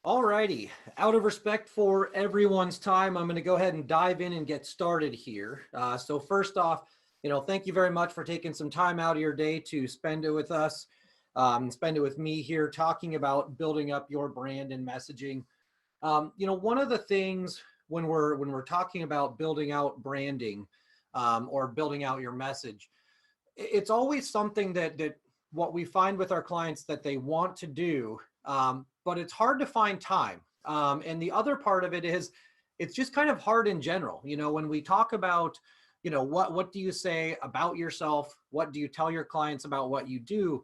Alrighty, out of respect for everyone's time, I'm going to go ahead and dive in and get started here. So first off, thank you very much for taking some time out of your day to spend it with us, spend it with me here talking about building up your brand and messaging. One of the things when we're talking about building out branding or building out your message, it's always something that what we find with our clients that they want to do, but it's hard to find time. And the other part of it is it's just kind of hard in general. When we talk about, what do you say about yourself? What do you tell your clients about what you do?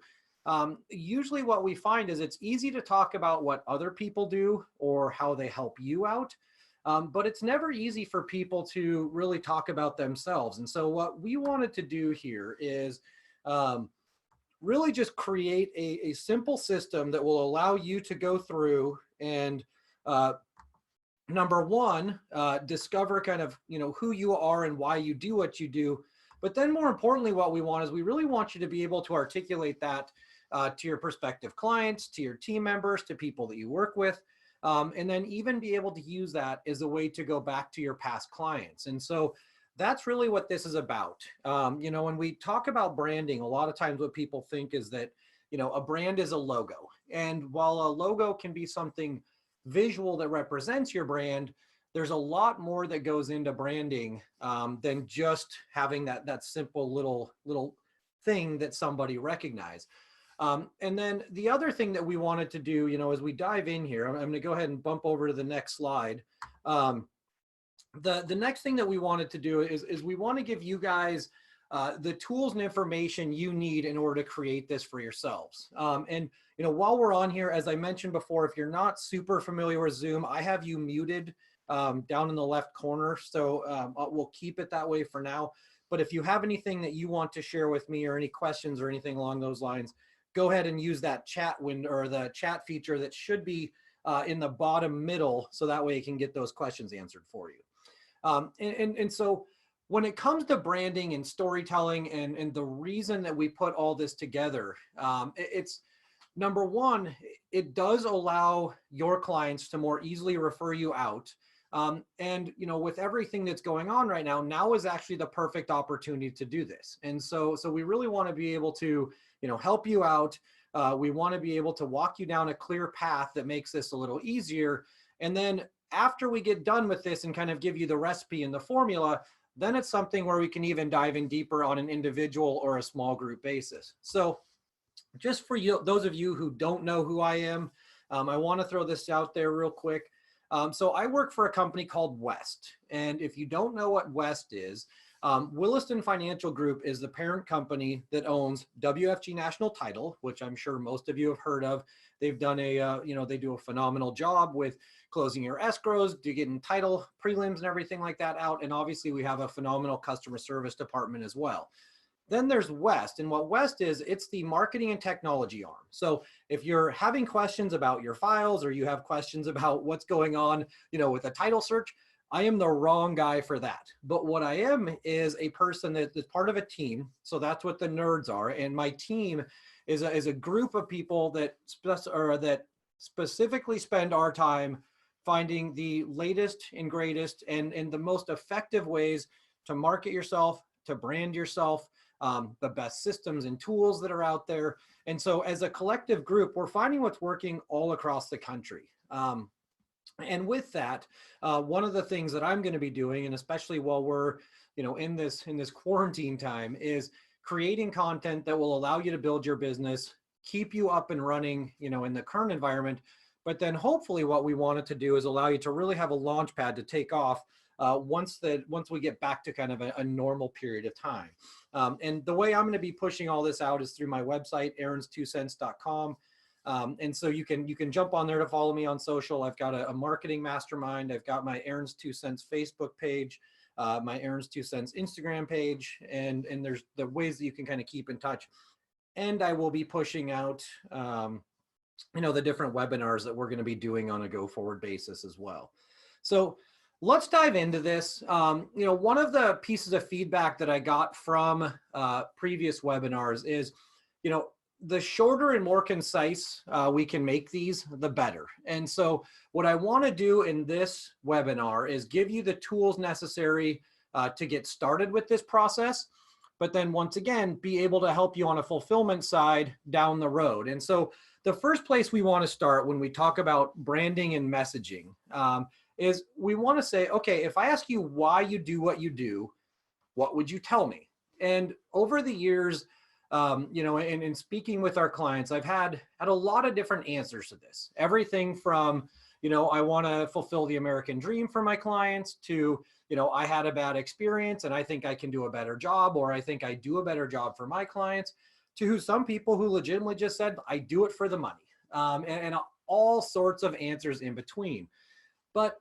Usually what we find is it's easy to talk about what other people do or how they help you out. But it's never easy for people to really talk about themselves. And so what we wanted to do here is really just create a simple system that will allow you to go through and number one, discover kind of, who you are and why you do what you do. But then more importantly, what we want is we really want you to be able to articulate that to your prospective clients, to your team members, to people that you work with. And then even be able to use that as a way to go back to your past clients. And so that's really what this is about. When we talk about branding, a lot of times what people think is that, a brand is a logo. And while a logo can be something visual that represents your brand, there's a lot more that goes into branding than just having that simple little thing that somebody recognizes. And then the other thing that we wanted to do, as we dive in here, I'm going to go ahead and bump over to the next slide. The next thing that we wanted to do is we want to give you guys the tools and information you need in order to create this for yourselves. And while we're on here, as I mentioned before, if you're not super familiar with Zoom, I have you muted down in the left corner. So we'll keep it that way for now. But if you have anything that you want to share with me or any questions or anything along those lines, go ahead and use that chat window or the chat feature that should be in the bottom middle. So that way you can get those questions answered for you. And so when it comes to branding and storytelling and the reason that we put all this together, it's number one, it does allow your clients to more easily refer you out. And with everything that's going on right now is actually the perfect opportunity to do this. And so we really want to be able to, help you out. We want to be able to walk you down a clear path that makes this a little easier. And then after we get done with this and kind of give you the recipe and the formula, then it's something where we can even dive in deeper on an individual or a small group basis. So just for you, those of you who don't know who I am, I want to throw this out there real quick. So I work for a company called West. And if you don't know what West is, Williston Financial Group is the parent company that owns WFG National Title, which I'm sure most of you have heard of. They've done they do a phenomenal job with closing your escrows, getting title prelims and everything like that out. And obviously we have a phenomenal customer service department as well. Then there's West, and what West is, it's the marketing and technology arm. So if you're having questions about your files or you have questions about what's going on, with a title search, I am the wrong guy for that. But what I am is a person that is part of a team. So that's what the nerds are. And my team is a group of people that specifically spend our time finding the latest and greatest and the most effective ways to market yourself, to brand yourself, the best systems and tools that are out there. And so as a collective group, we're finding what's working all across the country. And with that, one of the things that I'm going to be doing, and especially while we're, in this quarantine time, is creating content that will allow you to build your business, keep you up and running, in the current environment. But then hopefully what we wanted to do is allow you to really have a launch pad to take off once we get back to kind of a normal period of time. And the way I'm going to be pushing all this out is through my website, aarons2cents.com. And so you can jump on there to follow me on social. I've got a marketing mastermind. I've got my Aaron's 2 Cents Facebook page, my Aaron's 2 Cents Instagram page, and there's the ways that you can kind of keep in touch. And I will be pushing out, the different webinars that we're going to be doing on a go forward basis as well. So let's dive into this. One of the pieces of feedback that I got from previous webinars is, the shorter and more concise we can make these, the better. And so what I want to do in this webinar is give you the tools necessary to get started with this process, but then once again, be able to help you on a fulfillment side down the road. And so the first place we want to start when we talk about branding and messaging is we want to say, okay, if I ask you why you do what you do, what would you tell me? And over the years, you know, in speaking with our clients, I've had a lot of different answers to this. Everything from, you know, I want to fulfill the American dream for my clients to, you know, I had a bad experience and I think I can do a better job, or I think I do a better job for my clients, to some people who legitimately just said, I do it for the money, and all sorts of answers in between. But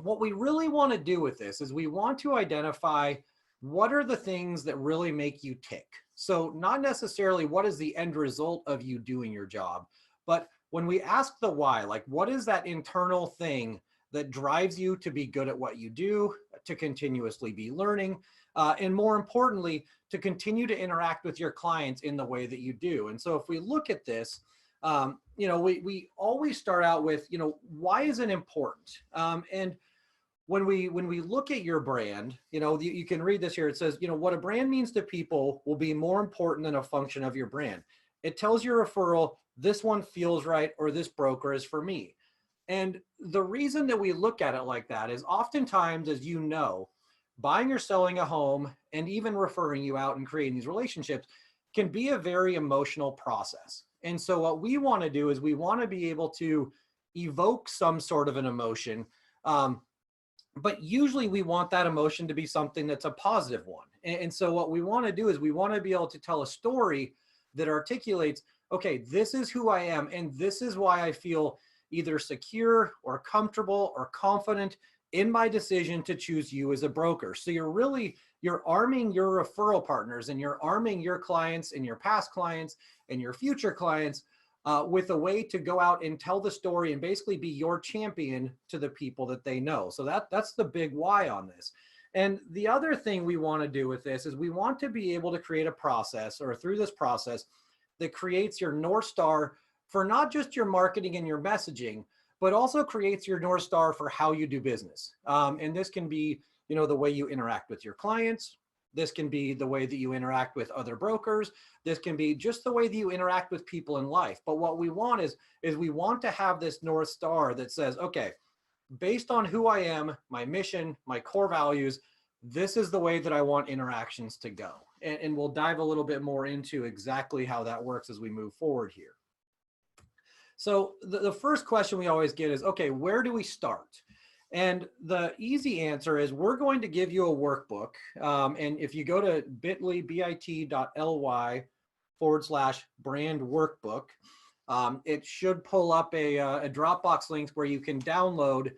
what we really want to do with this is we want to identify what are the things that really make you tick. So not necessarily what is the end result of you doing your job, but when we ask the why, like what is that internal thing that drives you to be good at what you do, to continuously be learning, and more importantly, to continue to interact with your clients in the way that you do. And so if we look at this, you know, we always start out with, you know, why is it important? And when we look at your brand, you know, you can read this here. It says, you know, what a brand means to people will be more important than a function of your brand. It tells your referral, this one feels right, or this broker is for me. And the reason that we look at it like that is oftentimes, as you know, buying or selling a home and even referring you out and creating these relationships can be a very emotional process. And so what we want to do is we want to be able to evoke some sort of an emotion. But usually we want that emotion to be something that's a positive one. And so what we want to do is we want to be able to tell a story that articulates, okay, this is who I am, and this is why I feel either secure or comfortable or confident in my decision to choose you as a broker. So you're arming your referral partners, and you're arming your clients and your past clients and your future clients with a way to go out and tell the story and basically be your champion to the people that they know. So that's the big why on this. And the other thing we want to do with this is we want to be able to create a process, or through this process, that creates your North Star for not just your marketing and your messaging, but also creates your North Star for how you do business. And this can be, you know, the way you interact with your clients. This can be the way that you interact with other brokers. This can be just the way that you interact with people in life. But what we want is we want to have this North Star that says, okay, based on who I am, my mission, my core values, this is the way that I want interactions to go. And we'll dive a little bit more into exactly how that works as we move forward here. So the first question we always get is, okay, where do we start? And the easy answer is we're going to give you a workbook. And if you go to bit.ly/brand workbook, it should pull up a Dropbox link where you can download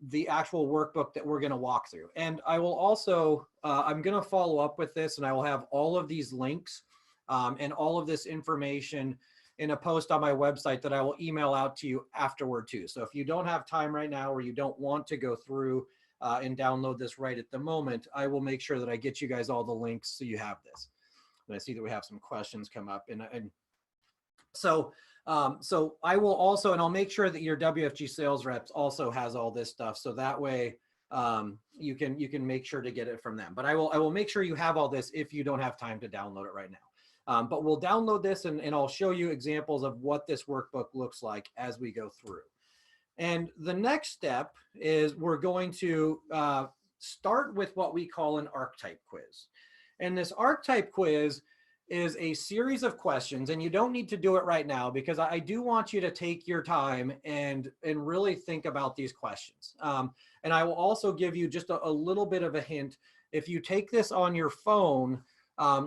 the actual workbook that we're going to walk through. And I will also, I'm going to follow up with this, and I will have all of these links and all of this information in a post on my website that I will email out to you afterward too. So if you don't have time right now, or you don't want to go through and download this right at the moment, I will make sure that I get you guys all the links so you have this. And I see that we have some questions come up, and so I will also, and I'll make sure that your WFG sales reps also has all this stuff, so that way you can make sure to get it from them. But I will make sure you have all this if you don't have time to download it right now. But we'll download this, and I'll show you examples of what this workbook looks like as we go through. And the next step is we're going to start with what we call an archetype quiz. And this archetype quiz is a series of questions, and you don't need to do it right now, because I do want you to take your time and really think about these questions. And I will also give you just a little bit of a hint. If you take this on your phone,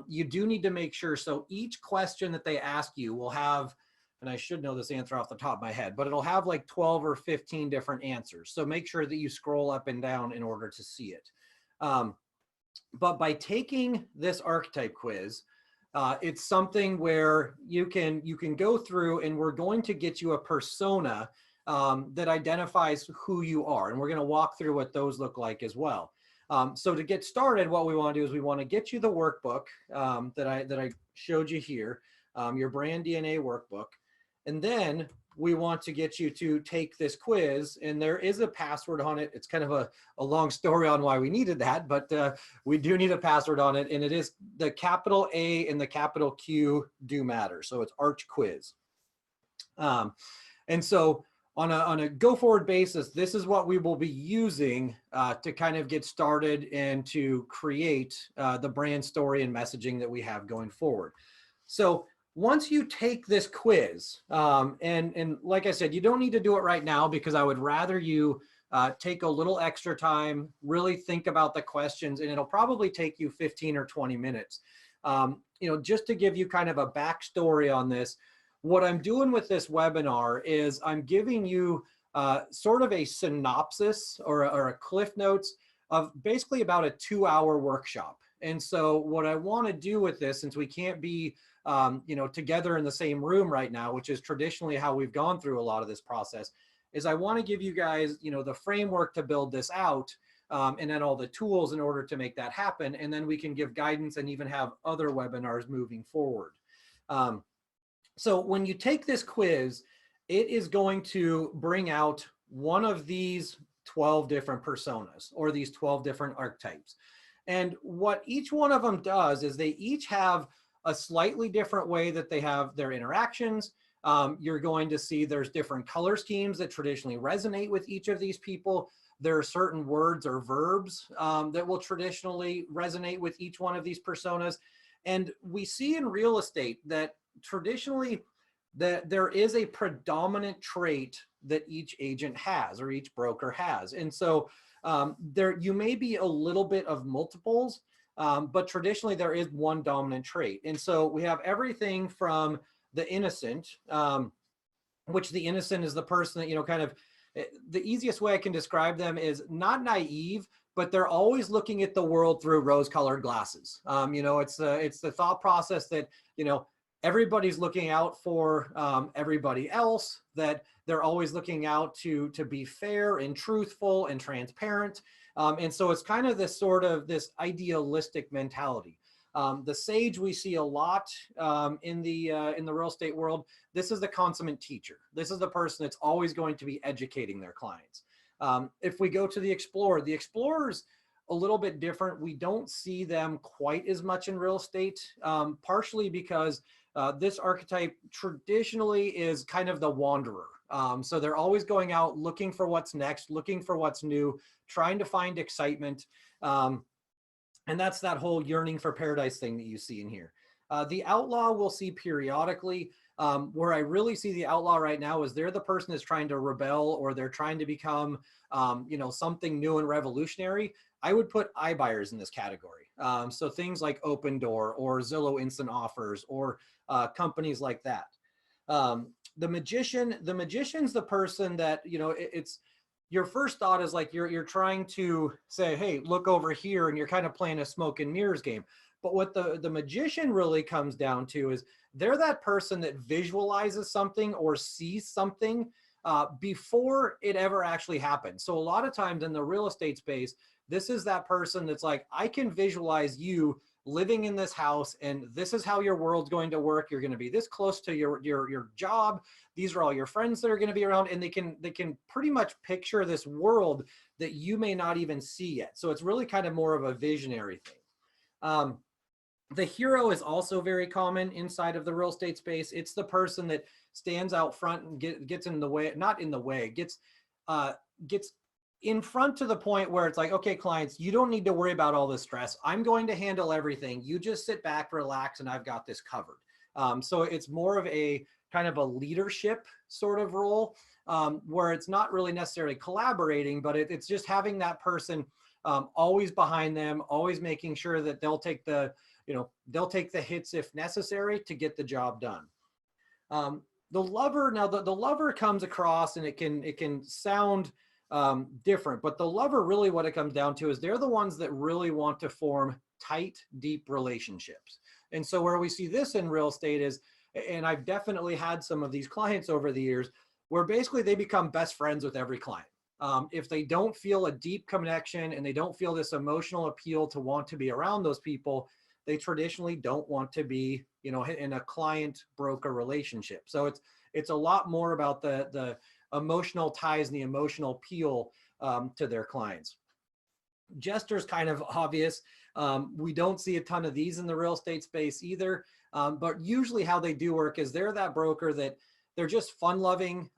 you do need to make sure, so each question that they ask you will have, and I should know this answer off the top of my head, but it'll have like 12 or 15 different answers. So make sure that you scroll up and down in order to see it. But by taking this archetype quiz, it's something where you can go through, and we're going to get you a persona that identifies who you are. And we're going to walk through what those look like as well. So to get started, what we want to do is we want to get you the workbook that I showed you here. your brand DNA workbook. And then we want to get you to take this quiz, and there is a password on it. It's kind of a long story on why we needed that, but we do need a password on it, and it is the capital A and the capital Q do matter. So it's Arch Quiz. And so on a go forward basis, this is what we will be using to kind of get started and to create the brand story and messaging that we have going forward. So once you take this quiz, and like I said, you don't need to do it right now, because I would rather you take a little extra time, really think about the questions, and it'll probably take you 15 or 20 minutes. Just to give you kind of a backstory on this, what I'm doing with this webinar is I'm giving you sort of a synopsis or a cliff notes of basically about a 2-hour workshop. And so what I want to do with this, since we can't be together in the same room right now, which is traditionally how we've gone through a lot of this process, is I want to give you guys, the framework to build this out, and then all the tools in order to make that happen. And then we can give guidance and even have other webinars moving forward. So when you take this quiz, it is going to bring out one of these 12 different personas, or these 12 different archetypes. And what each one of them does is they each have a slightly different way that they have their interactions. You're going to see there's different color schemes that traditionally resonate with each of these people. There are certain words or verbs that will traditionally resonate with each one of these personas. And we see in real estate that traditionally that there is a predominant trait that each agent has, or each broker has. And so you may be a little bit of multiples, but traditionally there is one dominant trait. And so we have everything from the innocent, which the innocent is the person that, kind of, the easiest way I can describe them is not naive, but they're always looking at the world through rose-colored glasses. It's the thought process that, everybody's looking out for everybody else, that they're always looking out to be fair and truthful and transparent. And so it's kind of this sort of this idealistic mentality. The sage we see a lot in the real estate world. This is the consummate teacher. This is the person that's always going to be educating their clients. If we go to the explorer's a little bit different. We don't see them quite as much in real estate, partially because this archetype traditionally is kind of the wanderer. So they're always going out looking for what's next, looking for what's new, trying to find excitement. And that's that whole yearning for paradise thing that you see in here. The outlaw we'll see periodically. Where I really see the outlaw right now is they're the person that's trying to rebel, or they're trying to become, something new and revolutionary. I would put iBuyers in this category. So things like Open Door or Zillow Instant Offers, or companies like that. The magician's the person that, it's your first thought is like you're trying to say, hey, look over here, and you're kind of playing a smoke and mirrors game. But what the magician really comes down to is they're that person that visualizes something or sees something before it ever actually happens. So a lot of times in the real estate space, this is that person that's like, I can visualize you living in this house, and this is how your world's going to work. You're going to be this close to your job. These are all your friends that are going to be around, and they can pretty much picture this world that you may not even see yet. So it's really kind of more of a visionary thing. The hero is also very common inside of the real estate space. It's the person that stands out front and gets in the way, not in the way, gets in front to the point where it's like, okay, clients, you don't need to worry about all this stress. I'm going to handle everything. You just sit back, relax, and I've got this covered. So it's more of a kind of a leadership sort of role, where it's not really necessarily collaborating, but it's just having that person always behind them, always making sure that they'll take the hits if necessary to get the job done. The lover, now the lover comes across, and it can sound different, but the lover, really what it comes down to is they're the ones that really want to form tight, deep relationships. And so where we see this in real estate is, and I've definitely had some of these clients over the years, where basically they become best friends with every client. If they don't feel a deep connection and they don't feel this emotional appeal to want to be around those people, they traditionally don't want to be, in a client broker relationship. So it's a lot more about the emotional ties and the emotional appeal to their clients. Jester's kind of obvious. We don't see a ton of these in the real estate space either. But usually how they do work is they're that broker that they're just fun loving.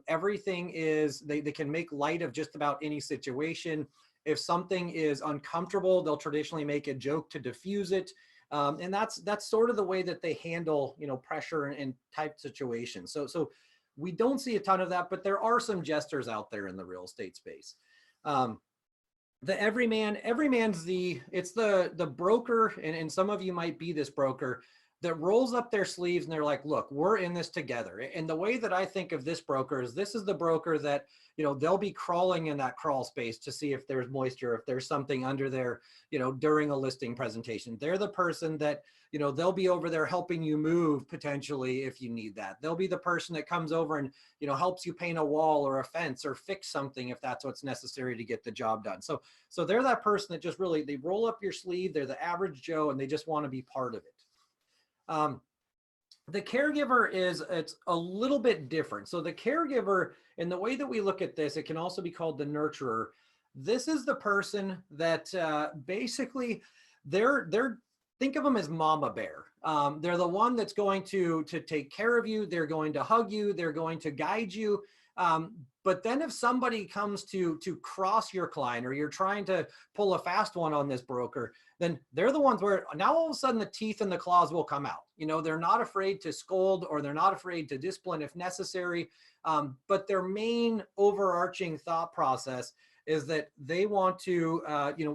Everything is, they can make light of just about any situation. If something is uncomfortable, they'll traditionally make a joke to diffuse it. And that's sort of the way that they handle, pressure and type situations. So we don't see a ton of that, but there are some jesters out there in the real estate space. The everyman's it's the broker, and some of you might be this broker that rolls up their sleeves and they're like, look, we're in this together. And the way that I think of this broker is this is the broker that, they'll be crawling in that crawl space to see if there's moisture, if there's something under there, during a listing presentation. They're the person that, they'll be over there helping you move potentially if you need that. They'll be the person that comes over and, helps you paint a wall or a fence or fix something if that's what's necessary to get the job done. So they're that person that just really, they roll up your sleeve. They're the average Joe and they just want to be part of it. The caregiver it's a little bit different. So the caregiver, and the way that we look at this, it can also be called the nurturer. This is the person that basically think of them as mama bear. They're the one that's going to take care of you. They're going to hug you. They're going to guide you. But then if somebody comes to cross your client, or you're trying to pull a fast one on this broker, then they're the ones where now all of a sudden the teeth and the claws will come out. They're not afraid to scold, or they're not afraid to discipline if necessary. But their main overarching thought process is that they want to,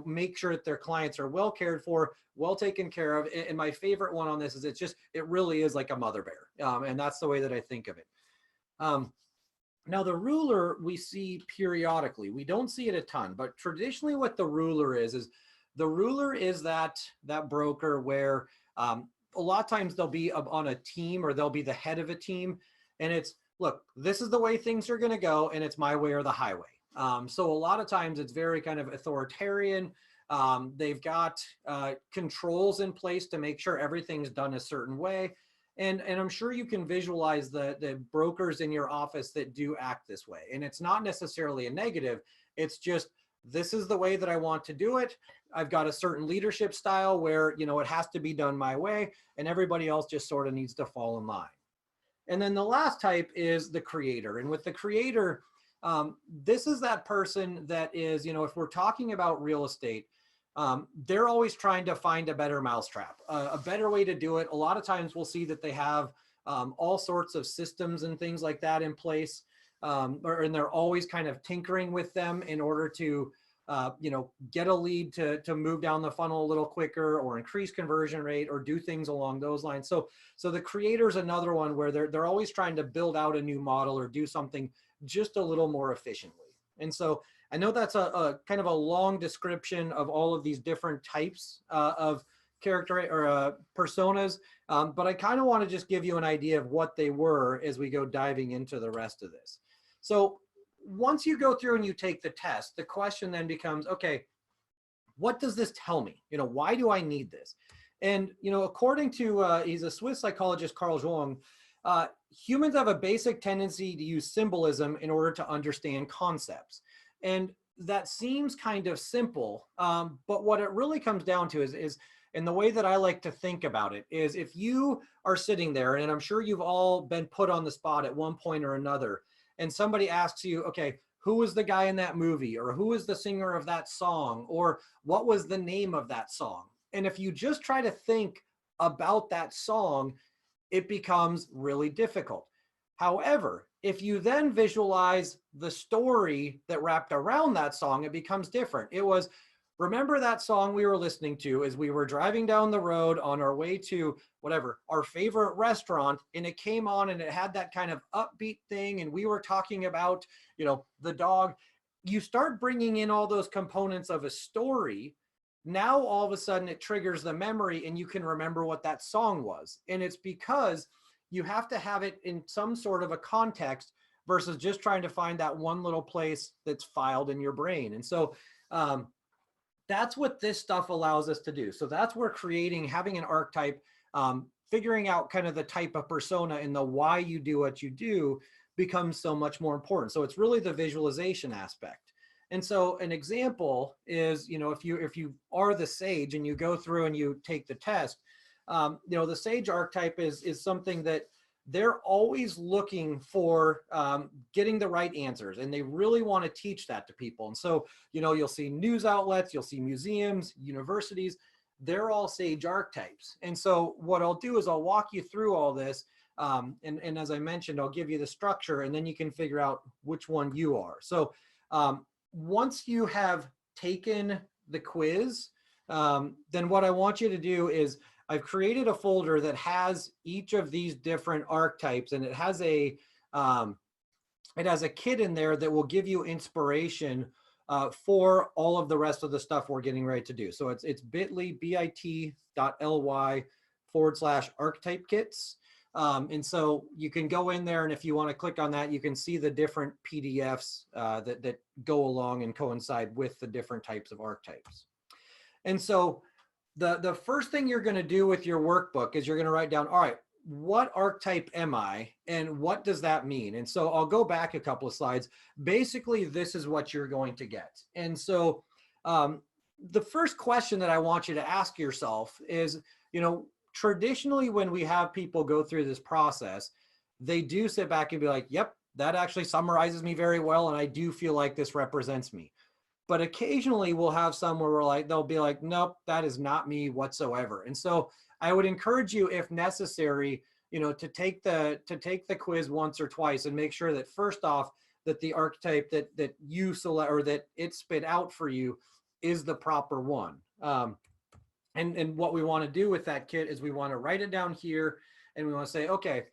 make sure that their clients are well cared for, well taken care of. And my favorite one on this is it really is like a mother bear. And that's the way that I think of it. Now the ruler we see periodically. We don't see it a ton, but traditionally what the ruler is the ruler is that broker where a lot of times they'll be on a team, or they'll be the head of a team. And it's, look, this is the way things are going to go, and it's my way or the highway. So a lot of times it's very kind of authoritarian. They've got controls in place to make sure everything's done a certain way. And I'm sure you can visualize the brokers in your office that do act this way. And it's not necessarily a negative. It's just, this is the way that I want to do it. I've got a certain leadership style where, it has to be done my way, and everybody else just sort of needs to fall in line. And then the last type is the creator. And with the creator, this is that person that is, if we're talking about real estate, they're always trying to find a better mousetrap, a better way to do it. A lot of times we'll see that they have all sorts of systems and things like that in place, and they're always kind of tinkering with them in order to, get a lead to move down the funnel a little quicker, or increase conversion rate, or do things along those lines. So the creator is another one where they're always trying to build out a new model or do something just a little more efficiently. And so I know that's a kind of a long description of all of these different types of character or personas, but I kind of want to just give you an idea of what they were as we go diving into the rest of this. So once you go through and you take the test, the question then becomes, okay, what does this tell me? Why do I need this? And, according to, he's a Swiss psychologist, Carl Jung, humans have a basic tendency to use symbolism in order to understand concepts. And that seems kind of simple, but what it really comes down to is, and the way that I like to think about it is, if you are sitting there, and I'm sure you've all been put on the spot at one point or another, and somebody asks you, okay, who was the guy in that movie, or who was the singer of that song, or what was the name of that song? And if you just try to think about that song, it becomes really difficult. However, if you then visualize the story that wrapped around that song, it becomes different. It was, remember that song we were listening to as we were driving down the road on our way to whatever, our favorite restaurant, and it came on and it had that kind of upbeat thing, and we were talking about, the dog. You start bringing in all those components of a story. Now all of a sudden it triggers the memory, and you can remember what that song was. And it's because you have to have it in some sort of a context versus just trying to find that one little place that's filed in your brain. And so that's what this stuff allows us to do. So that's where having an archetype figuring out kind of the type of persona and the why you do what you do becomes so much more important. So it's really the visualization aspect. And so an example is, if you are the sage and you go through and you take the test, the sage archetype is something that they're always looking for getting the right answers, and they really want to teach that to people. And so, you'll see news outlets, you'll see museums, universities, they're all sage archetypes. And so what I'll do is I'll walk you through all this. And as I mentioned, I'll give you the structure, and then you can figure out which one you are. So once you have taken the quiz, then what I want you to do is I've created a folder that has each of these different archetypes, and it has a kit in there that will give you inspiration for all of the rest of the stuff we're getting ready to do. So it's bit.ly/archetype kits. And so you can go in there, and if you want to click on that, you can see the different PDFs that go along and coincide with the different types of archetypes. And so the first thing you're going to do with your workbook is you're going to write down, all right, what archetype am I and what does that mean? And so I'll go back a couple of slides. Basically, this is what you're going to get. And so the first question that I want you to ask yourself is, traditionally when we have people go through this process, they do sit back and be like, yep, that actually summarizes me very well, and I do feel like this represents me. But occasionally we'll have some where they'll be like, nope, that is not me whatsoever. And so I would encourage you, if necessary, to take the quiz once or twice and make sure that first off, that the archetype that you select or that it spit out for you is the proper one. And what we want to do with that kit is we want to write it down here, and we want to say, okay,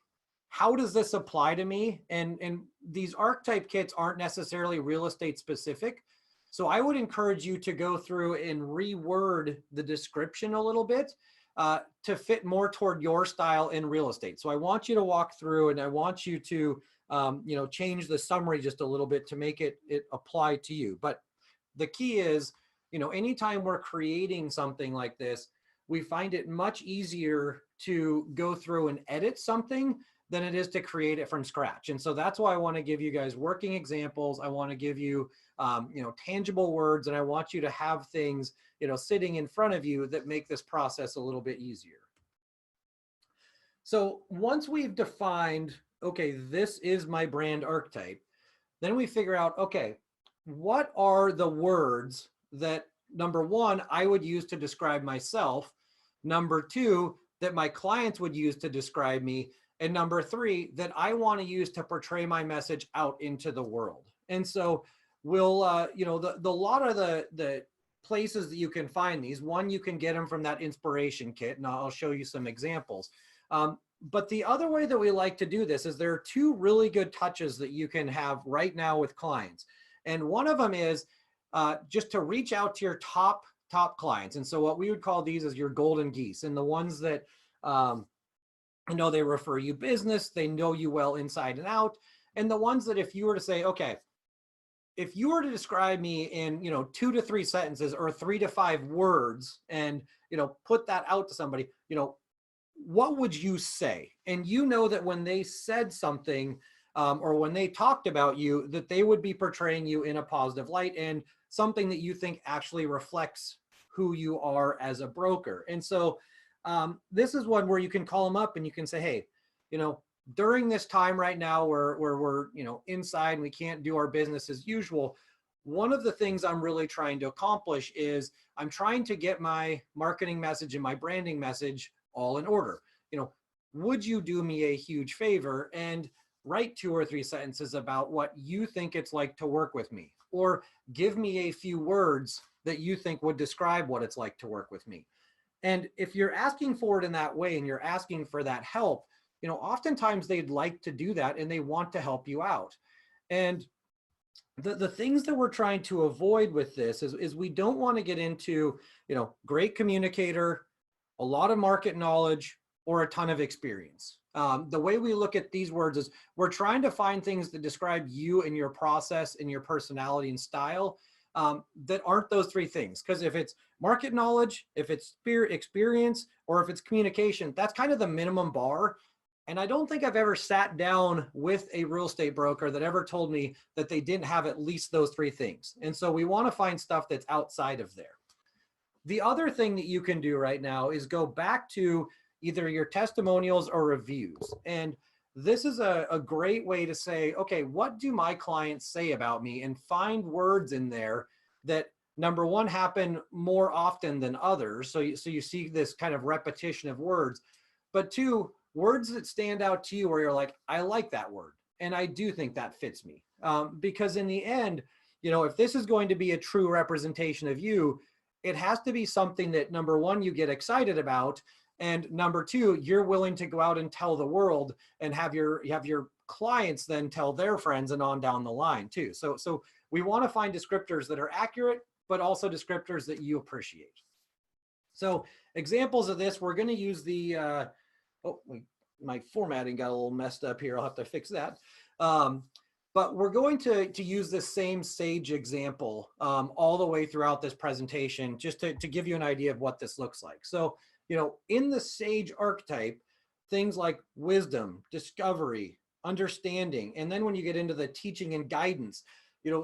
how does this apply to me? And these archetype kits aren't necessarily real estate specific. So I would encourage you to go through and reword the description a little bit to fit more toward your style in real estate. So I want you to walk through, and I want you to change the summary just a little bit to make it apply to you. But the key is, anytime we're creating something like this, we find it much easier to go through and edit something than it is to create it from scratch. And so that's why I want to give you guys working examples. I want to give you, tangible words, and I want you to have things, sitting in front of you that make this process a little bit easier. So once we've defined, okay, this is my brand archetype, then we figure out, okay, what are the words that, number one, I would use to describe myself, number two, that my clients would use to describe me, and number three, that I want to use to portray my message out into the world. And so we'll, the lot of the places that you can find these, one, you can get them from that inspiration kit, and I'll show you some examples. But the other way that we like to do this is there are two really good touches that you can have right now with clients. And one of them is just to reach out to your top clients. And so what we would call these is your golden geese, and the ones that, they refer you business, they know you well inside and out. And the ones that if you were to say, okay, if you were to describe me in, 2 to 3 sentences or 3 to 5 words and, put that out to somebody, what would you say? And that when they said something or when they talked about you, that they would be portraying you in a positive light and something that you think actually reflects who you are as a broker. And so this is one where you can call them up and you can say, hey, during this time right now where we're, inside and we can't do our business as usual, one of the things I'm really trying to accomplish is I'm trying to get my marketing message and my branding message all in order. Would you do me a huge favor and write 2 or 3 sentences about what you think it's like to work with me, or give me a few words that you think would describe what it's like to work with me. And if you're asking for it in that way and you're asking for that help, oftentimes they'd like to do that and they want to help you out. And the things that we're trying to avoid with this is we don't want to get into, great communicator, a lot of market knowledge, or a ton of experience. The way we look at these words is we're trying to find things that describe you and your process and your personality and style, that aren't those three things. Because if it's market knowledge, if it's experience, or if it's communication, that's kind of the minimum bar. And I don't think I've ever sat down with a real estate broker that ever told me that they didn't have at least those three things. And so we want to find stuff that's outside of there. The other thing that you can do right now is go back to either your testimonials or reviews. And this is a great way to say, okay, what do my clients say about me? And find words in there that, number one, happen more often than others. So you see this kind of repetition of words. But two, words that stand out to you where you're like, I like that word. And I do think that fits me. Because in the end, if this is going to be a true representation of you, it has to be something that, number one, you get excited about. And number two, you're willing to go out and tell the world and have your clients then tell their friends and on down the line too. So we want to find descriptors that are accurate, but also descriptors that you appreciate. So examples of this, we're going to use the, my formatting got a little messed up here. I'll have to fix that. But we're going to use this same SAGE example all the way throughout this presentation, just to give you an idea of what this looks like. So, in the SAGE archetype, things like wisdom, discovery, understanding, and then when you get into the teaching and guidance,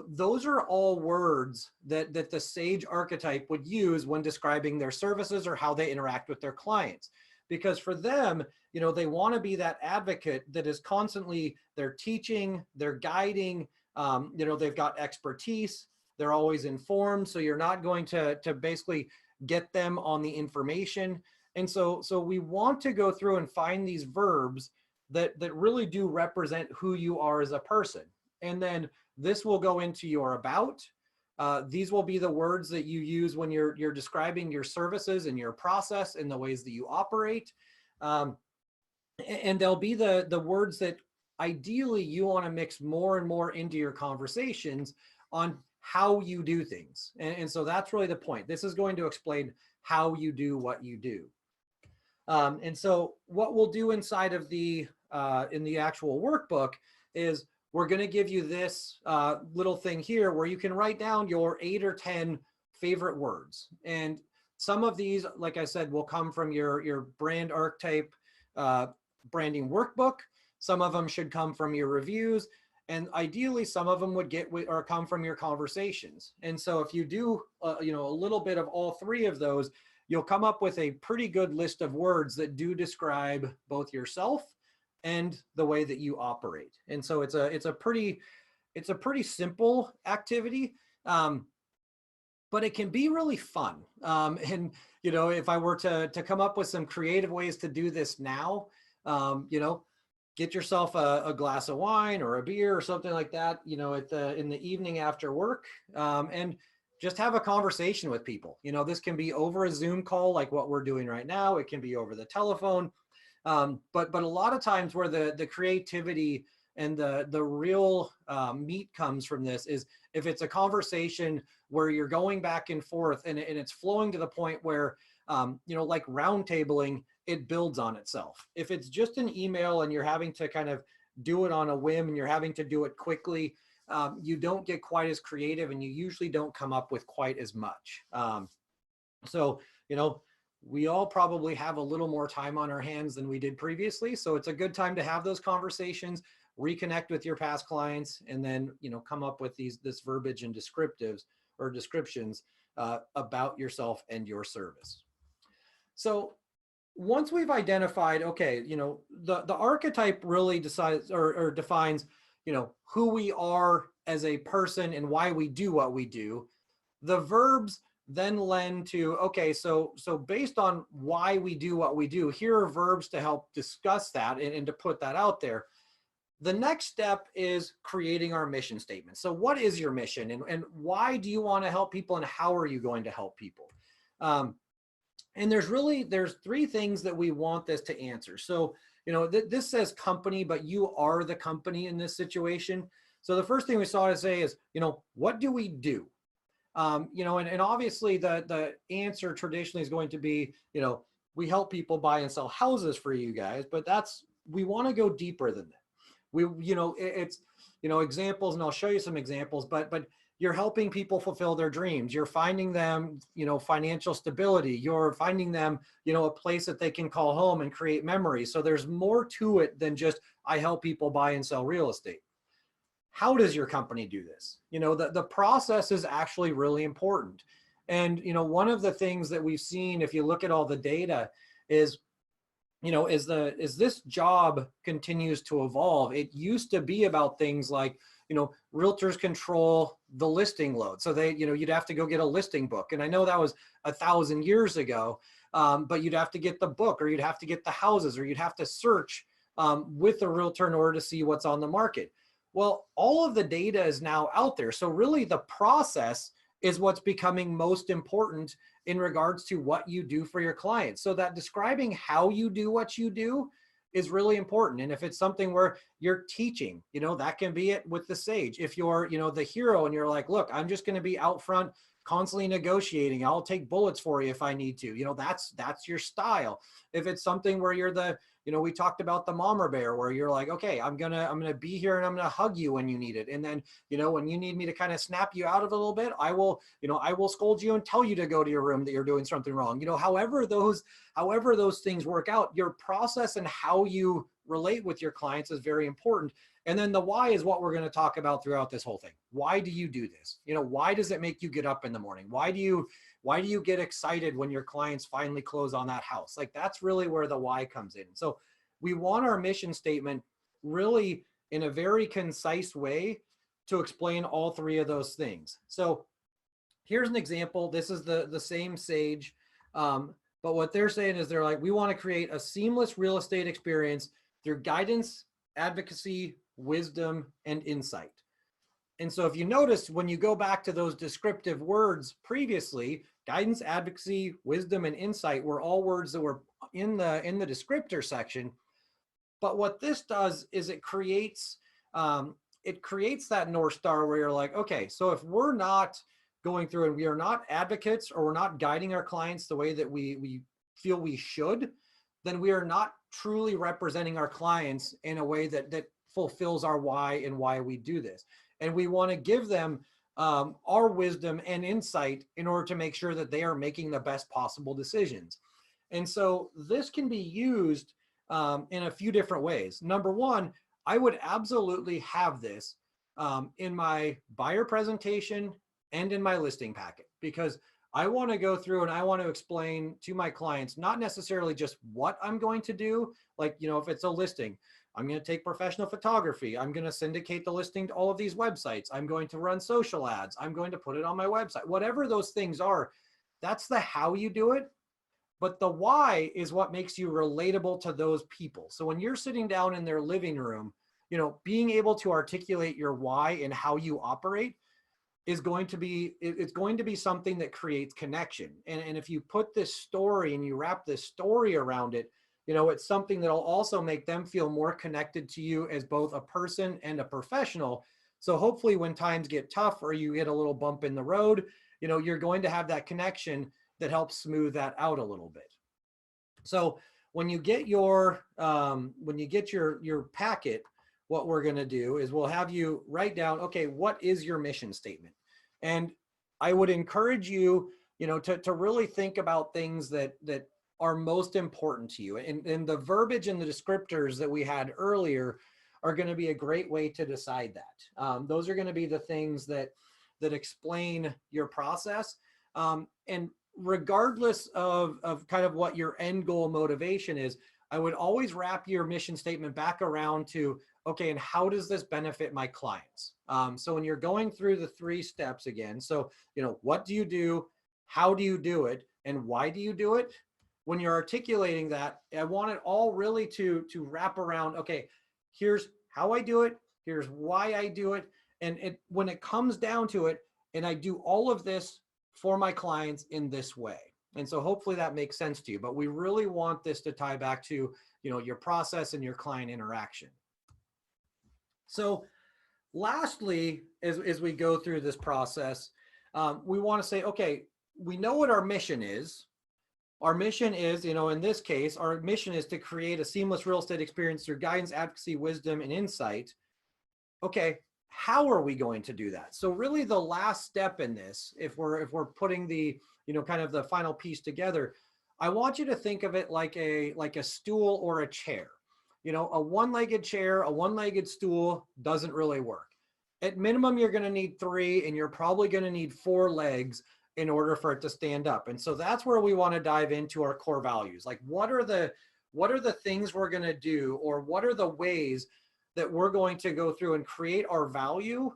those are all words that the SAGE archetype would use when describing their services or how they interact with their clients. Because for them, they want to be that advocate that is constantly, they're teaching, they're guiding, they've got expertise, they're always informed. So you're not going to basically get them on the information. And so we want to go through and find these verbs that really do represent who you are as a person. And then this will go into your about. These will be the words that you use when you're describing your services and your process and the ways that you operate. And they'll be the words that ideally you want to mix more and more into your conversations on how you do things. And so that's really the point. This is going to explain how you do what you do. And so what we'll do inside of the in the actual workbook is we're going to give you this little thing here where you can write down your 8 or 10 favorite words. And some of these, like I said, will come from your brand archetype branding workbook. Some of them should come from your reviews. And ideally, some of them would come from your conversations. And so if you do, a little bit of all three of those, you'll come up with a pretty good list of words that do describe both yourself and the way that you operate. And so it's a pretty simple activity, but it can be really fun. And if I were to come up with some creative ways to do this now, get yourself a glass of wine or a beer or something like that, in the evening after work, and just have a conversation with people. This can be over a Zoom call like what we're doing right now. It can be over the telephone. But a lot of times where the creativity and the real meat comes from this is if it's a conversation where you're going back and forth and it's flowing to the point where, like round tabling, it builds on itself. If it's just an email and you're having to kind of do it on a whim and you're having to do it quickly, you don't get quite as creative and you usually don't come up with quite as much. So, we all probably have a little more time on our hands than we did previously. So it's a good time to have those conversations, reconnect with your past clients, and then, come up with this verbiage and descriptives or descriptions about yourself and your service. So once we've identified, okay, the archetype really decides or defines, who we are as a person and why we do what we do. The verbs then lend to, okay, so based on why we do what we do, here are verbs to help discuss that and to put that out there. The next step is creating our mission statement. So what is your mission and why do you want to help people and how are you going to help people? And there's three things that we want this to answer. So, this says company, but you are the company in this situation. So the first thing we saw to say is, what do we do? And obviously the answer traditionally is going to be, we help people buy and sell houses for you guys, but we want to go deeper than that. It's, examples, and I'll show you some examples, but you're helping people fulfill their dreams. You're finding them, financial stability. You're finding them, a place that they can call home and create memories. So there's more to it than just, I help people buy and sell real estate. How does your company do this? The process is actually really important. And, one of the things that we've seen, if you look at all the data, is as this job continues to evolve, it used to be about things like, realtors control the listing load. So they, you'd have to go get a listing book. And I know that was 1,000 years ago, but you'd have to get the book, or you'd have to get the houses, or you'd have to search with a realtor in order to see what's on the market. Well, all of the data is now out there. So really the process is what's becoming most important in regards to what you do for your clients. So that describing how you do what you do is really important. And if it's something where you're teaching, that can be it with the sage. If you're, the hero and you're like, look, I'm just going to be out front constantly negotiating. I'll take bullets for you if I need to, that's your style. If it's something where you're the, we talked about the mama bear, where you're like, okay, I'm going to be here and I'm going to hug you when you need it. And then, when you need me to kind of snap you out of it a little bit, I will scold you and tell you to go to your room that you're doing something wrong. However those things work out, your process and how you relate with your clients is very important. And then the why is what we're going to talk about throughout this whole thing. Why do you do this? Why does it make you get up in the morning? Why do you get excited when your clients finally close on that house? Like, that's really where the why comes in. So we want our mission statement really in a very concise way to explain all three of those things. So here's an example. This is the same sage, but what they're saying is they're like, we want to create a seamless real estate experience through guidance, advocacy, wisdom, and insight. And so if you notice, when you go back to those descriptive words previously, guidance, advocacy, wisdom, and insight were all words that were in the descriptor section. But what this does is it creates that North Star where you're like, okay, so if we're not going through and we are not advocates, or we're not guiding our clients the way that we feel we should, then we are not truly representing our clients in a way that fulfills our why and why we do this. And we want to give them our wisdom and insight in order to make sure that they are making the best possible decisions. And so this can be used in a few different ways. Number one, I would absolutely have this in my buyer presentation and in my listing packet, because I want to go through and I want to explain to my clients, not necessarily just what I'm going to do. Like, if it's a listing, I'm going to take professional photography. I'm going to syndicate the listing to all of these websites. I'm going to run social ads. I'm going to put it on my website. Whatever those things are, that's the how you do it. But the why is what makes you relatable to those people. So when you're sitting down in their living room, being able to articulate your why and how you operate is going to be, it's going to be something that creates connection. And if you put this story and you wrap this story around it, it's something that'll also make them feel more connected to you as both a person and a professional. So hopefully when times get tough or you get a little bump in the road, you're going to have that connection that helps smooth that out a little bit. So when you get your packet, what we're going to do is we'll have you write down, okay, what is your mission statement? And I would encourage you, to really think about things that are most important to you. And the verbiage and the descriptors that we had earlier are going to be a great way to decide that. Those are going to be the things that explain your process. And regardless of kind of what your end goal motivation is, I would always wrap your mission statement back around to, okay, and how does this benefit my clients? So when you're going through the 3 steps again, so, what do you do? How do you do it? And why do you do it? When you're articulating that, I want it all really to wrap around, okay, here's how I do it. Here's why I do it. And when it comes down to it, and I do all of this for my clients in this way. And so hopefully that makes sense to you, but we really want this to tie back to, your process and your client interaction. So lastly, as we go through this process, we want to say, okay, we know what our mission is. Our mission is, in this case, our mission is to create a seamless real estate experience through guidance, advocacy, wisdom, and insight. Okay, how are we going to do that? So really the last step in this, if we're putting the, kind of the final piece together, I want you to think of it like a stool or a chair. A one-legged chair, a one-legged stool doesn't really work. At minimum, you're going to need 3, and you're probably going to need 4 legs in order for it to stand up. And so that's where we want to dive into our core values. Like, what are the things we're going to do, or what are the ways that we're going to go through and create our value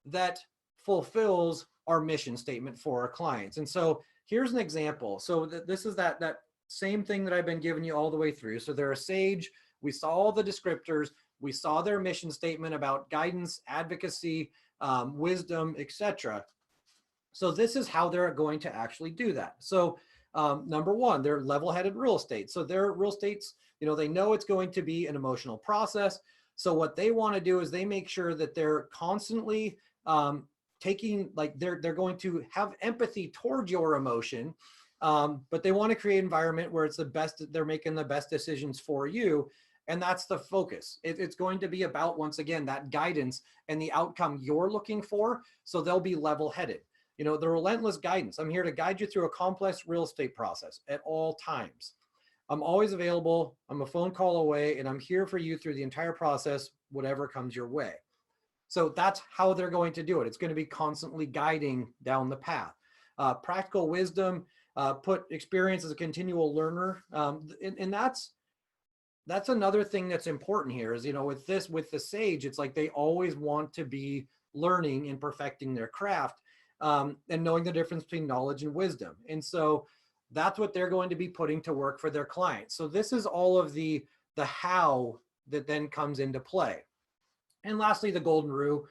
that fulfills our mission statement for our clients. And so here's an example. So this is that same thing that I've been giving you all the way through. So they're a sage. We saw all the descriptors. We saw their mission statement about guidance, advocacy, wisdom, etc. So this is how they're going to actually do that. So number 1, they're level-headed real estate. So their real estate's, they know it's going to be an emotional process. So what they want to do is they make sure that they're constantly taking, like they're going to have empathy towards your emotion, but they want to create an environment where it's the best, they're making the best decisions for you. And that's the focus. It's going to be about, once again, that guidance and the outcome you're looking for. So they'll be level-headed. The relentless guidance. I'm here to guide you through a complex real estate process at all times. I'm always available. I'm a phone call away, and I'm here for you through the entire process, whatever comes your way. So that's how they're going to do it. It's going to be constantly guiding down the path. Practical wisdom, put experience as a continual learner. And that's another thing that's important here is, with the sage, it's like they always want to be learning and perfecting their craft, and knowing the difference between knowledge and wisdom. And so that's what they're going to be putting to work for their clients. So this is all of the how that then comes into play. And lastly, the golden rule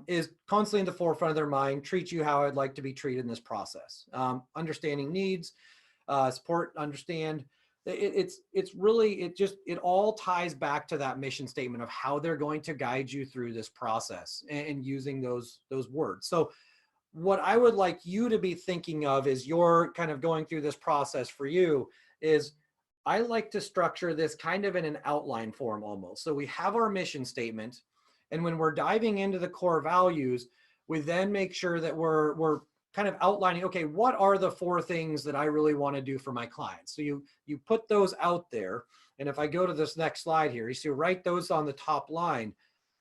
is constantly in the forefront of their mind. Treat you how I'd like to be treated in this process. Understanding needs, support, understand. It all ties back to that mission statement of how they're going to guide you through this process, and using those words. So what I would like you to be thinking of as you're kind of going through this process for you is, I like to structure this kind of in an outline form almost. So we have our mission statement, and when we're diving into the core values, we then make sure that we're kind of outlining, okay, what are the 4 things that I really want to do for my clients? So you put those out there. And if I go to this next slide here, you see, write those on the top line,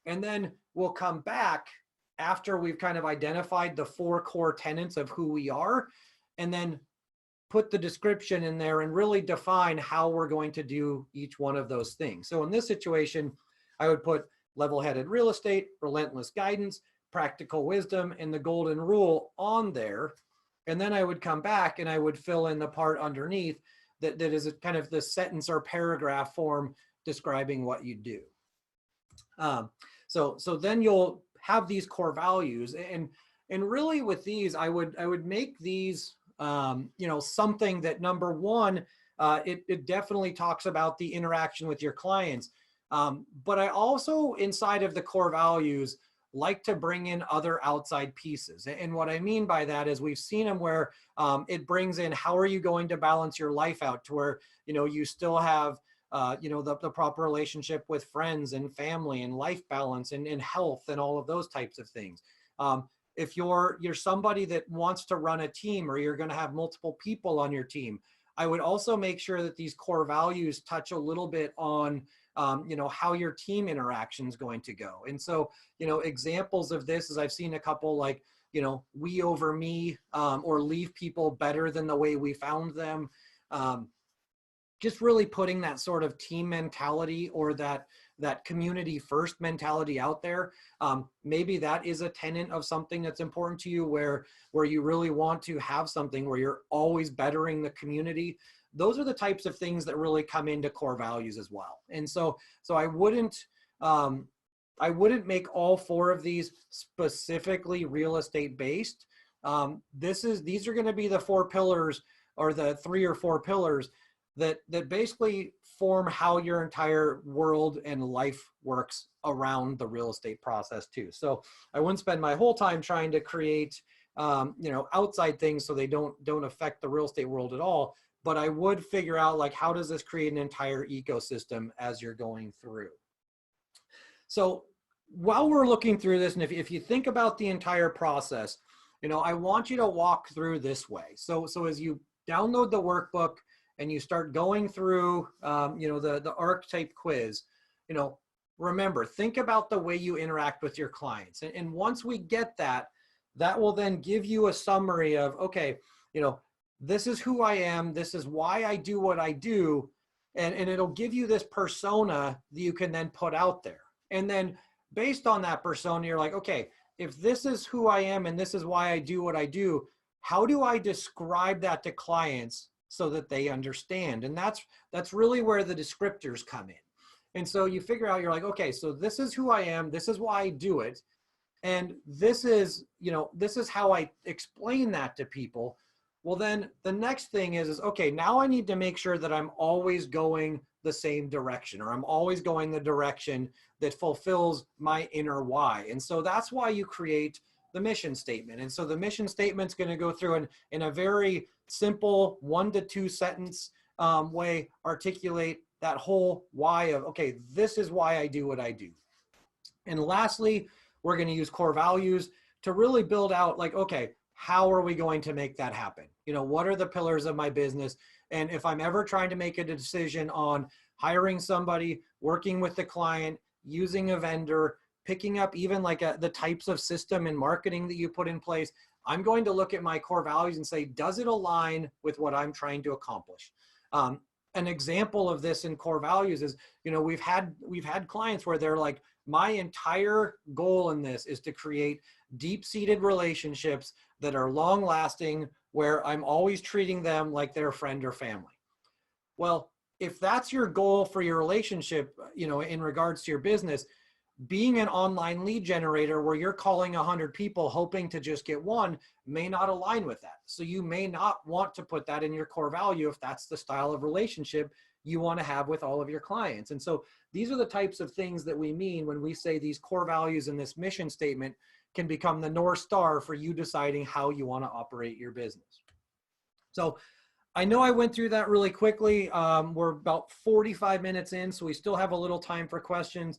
and then we'll come back after we've kind of identified the 4 core tenets of who we are, and then put the description in there and really define how we're going to do each one of those things. So in this situation, I would put level-headed real estate, relentless guidance, practical wisdom, and the golden rule on there. And then I would come back and I would fill in the part underneath that is a kind of the sentence or paragraph form describing what you do. So then you'll have these core values, and really with these, I would make these something that, number 1, it definitely talks about the interaction with your clients, but I also, inside of the core values, like to bring in other outside pieces. And what I mean by that is, we've seen them where it brings in, how are you going to balance your life out to where you still have the proper relationship with friends and family and life balance and health and all of those types of things. If you're somebody that wants to run a team, or you're going to have multiple people on your team, I would also make sure that these core values touch a little bit on how your team interaction is going to go. And so examples of this is, I've seen a couple like we over me, or leave people better than the way we found them. Just really putting that sort of team mentality, or that community first mentality out there. Maybe that is a tenet of something that's important to you, where you really want to have something where you're always bettering the community. Those are the types of things that really come into core values as well. And so I wouldn't make all 4 of these specifically real estate based. These are going to be the 4 pillars, or the 3 or 4 pillars that basically form how your entire world and life works around the real estate process too. So I wouldn't spend my whole time trying to create outside things so they don't affect the real estate world at all. But I would figure out, like, how does this create an entire ecosystem as you're going through? So while we're looking through this, and if you think about the entire process, I want you to walk through this way. So as you download the workbook and you start going through, the archetype quiz, remember, think about the way you interact with your clients. And once we get that, that will then give you a summary of, okay, this is who I am. This is why I do what I do. And it'll give you this persona that you can then put out there. And then based on that persona, you're like, okay, if this is who I am and this is why I do what I do, how do I describe that to clients so that they understand? And that's really where the descriptors come in. And so you figure out, you're like, okay, so this is who I am. This is why I do it. And this is how I explain that to people. Well, then the next thing is okay, now I need to make sure that I'm always going the same direction, or I'm always going the direction that fulfills my inner why. And so that's why you create the mission statement. And so the mission statement's going to go through in a very simple 1 to 2 sentence way, articulate that whole why of, okay, this is why I do what I do. And lastly, we're going to use core values to really build out, like, okay, how are we going to make that happen? What are the pillars of my business? And if I'm ever trying to make a decision on hiring somebody, working with the client, using a vendor, picking up even like the types of system and marketing that you put in place, I'm going to look at my core values and say, does it align with what I'm trying to accomplish? An example of this in core values is, we've had clients where they're like, my entire goal in this is to create deep-seated relationships that are long-lasting, where I'm always treating them like they're a friend or family. Well, if that's your goal for your relationship, in regards to your business, being an online lead generator where you're calling 100 people hoping to just get one may not align with that. So you may not want to put that in your core value if that's the style of relationship you want to have with all of your clients. And so these are the types of things that we mean when we say these core values in this mission statement can become the North Star for you deciding how you want to operate your business. So I know I went through that really quickly. We're about 45 minutes in, so we still have a little time for questions.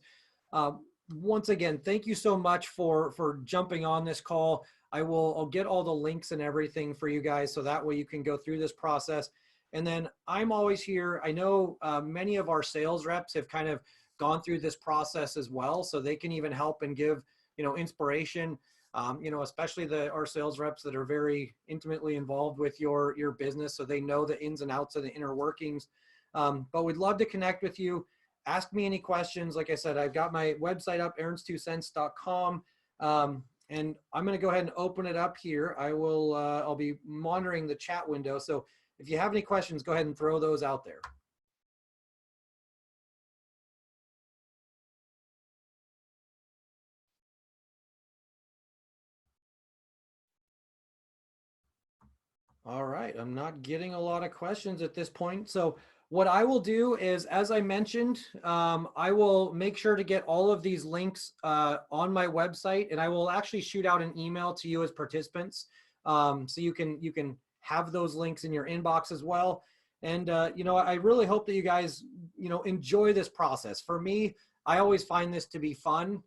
Once again, thank you so much for jumping on this call. I'll get all the links and everything for you guys, so that way you can go through this process. And then I'm always here. I know many of our sales reps have kind of gone through this process as well, so they can even help and give inspiration. Especially our sales reps that are very intimately involved with your business, so they know the ins and outs of the inner workings. But we'd love to connect with you. Ask me any questions. Like I said, I've got my website up, aaronstwocents.com. And I'm going to go ahead and open it up here. I'll be monitoring the chat window. So if you have any questions, go ahead and throw those out there. All right, I'm not getting a lot of questions at this point. So what I will do is, as I mentioned, I will make sure to get all of these links on my website, and I will actually shoot out an email to you as participants, so you can have those links in your inbox as well. And I really hope that you guys enjoy this process. For me, I always find this to be fun.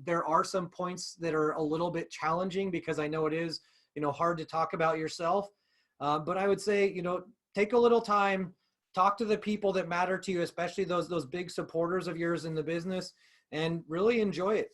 There are some points that are a little bit challenging because I know it is hard to talk about yourself. But I would say, take a little time, talk to the people that matter to you, especially those big supporters of yours in the business, and really enjoy it.